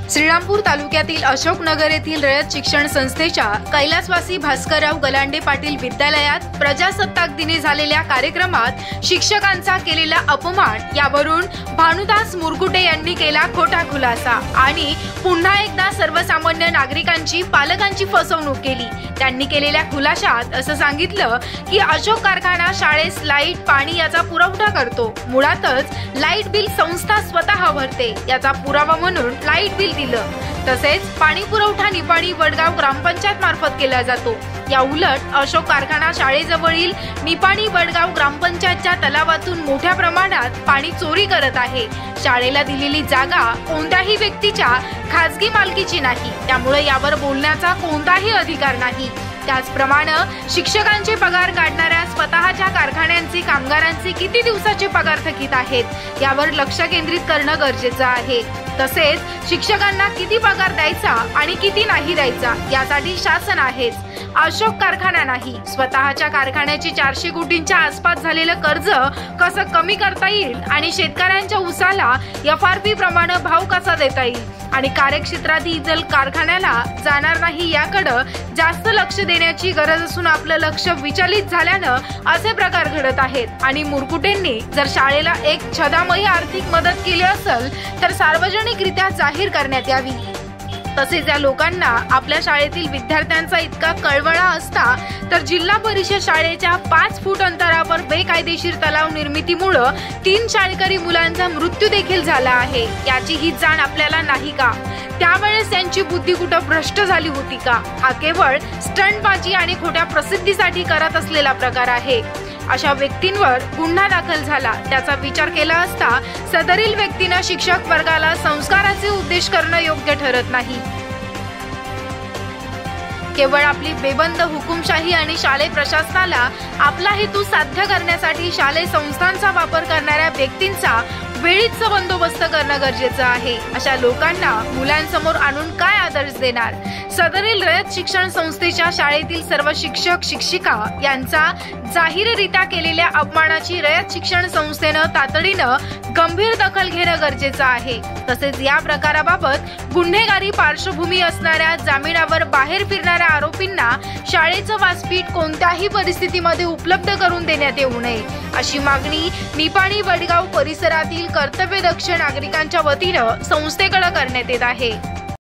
श्रीरामपूर तालुक्यातील अशोकनगर येथील रयत शिक्षण संस्थेच्या कैलासवासी भास्करराव गलांडे पाटील विद्यालयात प्रजासत्ताक दिनी झालेल्या कार्यक्रमात शिक्षकांचा केलेला अपमान यावरून भानुदास मुरकुटे यांनी केला खोटा खुलासा आणि पुन्हा एकदा सर्वसामान्य नागरिकांची पालकांची फसवणूक केली। त्यांनी केलेल्या खुलाशात असं सांगितलं की अशोक कारखाना शाळेस लाईट पाणी याचा पुरवठा करतो। मुळातच लाईट बिल संस्था स्वतः भरते, याचा पुरावा म्हणून लाईट बिल दिलं। तसेच पाणी पुरवठा निपाणी वडगाव ग्रामपंचायत मार्फत केला जातो। या उलट अशोक कारखाना शाळेजवळील निपाणी वडगाव ग्रामपंचायतच्या तलावातून मोठ्या प्रमाणात पाणी चोरी करत आहे। शाळेला दिलेली जागा कोणत्याही व्यक्तीच्या खासगी मालकीची नाही, त्यामुळे यावर बोलण्याचा कोणताही अधिकार नाही। त्याचप्रमाणे शिक्षकांचे पगार काढणाऱ्या स्वतःच्या कारखान्यांचे कामगारांचे किती दिवसाचे पगार थकीत आहेत यावर लक्ष केंद्रित करणं गरजेचं आहे। तसेच शिक्षकांना किती पगार द्यायचा आणि किती नाही द्यायचा यासाठी शासन आहेच, अशोक कारखाना नाही। स्वतःच्या कारखान्याची 400 कोटींच्या आसपास झालेलं कर्ज कसं कमी करता येईल आणि शेतकऱ्यांच्या ऊसाला FRP प्रमाणे भाव कसा देता येईल आणि कार्यक्षेत्रात डिझेल कारखान्याला जाणार नाही याकडे जास्त लक्ष देण्याची गरज असून आपलं लक्ष विचलित झाल्यानं असे प्रकार घडत आहेत। आणि मुरकुटेंनी जर शाळेला एक छदामयी आर्थिक मदत केली असेल तर सार्वजनिकरित्या जाहीर करण्यात यावी। तसेच या लोकांना आपल्या शाळेतील विद्यार्थ्यांचा इतका कळवळा असता तर जिल्हा परिषद शाळेच्या 5 फूट अंतरावर बेकायदेशीर तलाव निर्मितीमुळे 3 शाळकरी मुलांचा मृत्यू देखील झाला आहे, याची ही जाण आपल्याला नाही का? त्यावेळेस त्यांची बुद्धी कुठं भ्रष्ट झाली होती का? हा केवळ स्टंटबाजी आणि खोट्या प्रसिद्धीसाठी करत असलेला प्रकार आहे। अशा व्यक्तींवर गुन्हा दाखल झाला, त्याचा विचार केला असता सदरील व्यक्तीने शिक्षक वर्गाला संस्काराचे उद्देश करणं योग्य ठरत नाही। केवळ आपली बेबंद हुकुमशाही आणि शालेय प्रशासनाला आपला हेतू साध्य करण्यासाठी शालेय संस्थांचा वापर करणाऱ्या व्यक्तींचा वेळीच बंदोबस्त करणं गरजेचं आहे। अशा लोकांना मुलांसमोर आणून काय आदर्श देणार? सदरील रयत शिक्षण संस्थेच्या शाळेतील सर्व शिक्षक शिक्षिका यांचा जाहीररित्या केलेल्या अपमानाची रयत शिक्षण संस्थेनं तातडीनं गंभीर दखल घेणं गरजेचं आहे। तसेच या प्रकाराबाबत गुन्हेगारी पार्श्वभूमी असणाऱ्या जामिनावर बाहेर फिरणाऱ्या आरोपींना शाळेचं व्यासपीठ कोणत्याही परिस्थितीमध्ये उपलब्ध करून देण्यात येऊ नये, अशी मागणी निपाणी वडगाव परिसरातील कर्तव्यदक्ष नागरिकांच्या वतीनं संस्थेकडे करण्यात येत आहे।